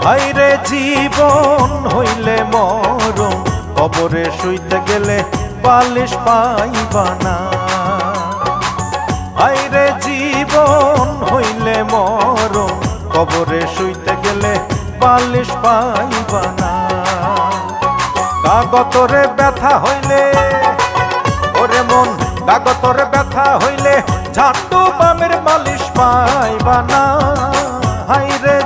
হাইরে জীবন হইলে মরণ, কবরে শুইতে গেলে বালিশ পাইবা না। হাইরে জীবন হইলে মরণ, কবরে শুইতে গেলে বালিশ পাইবা না। কাগতরে ব্যথা হইলে ওরে মন, কাগতরে ব্যথা হইলে ঝাঁটু বামের বালিশ পাইবা না। হাইরে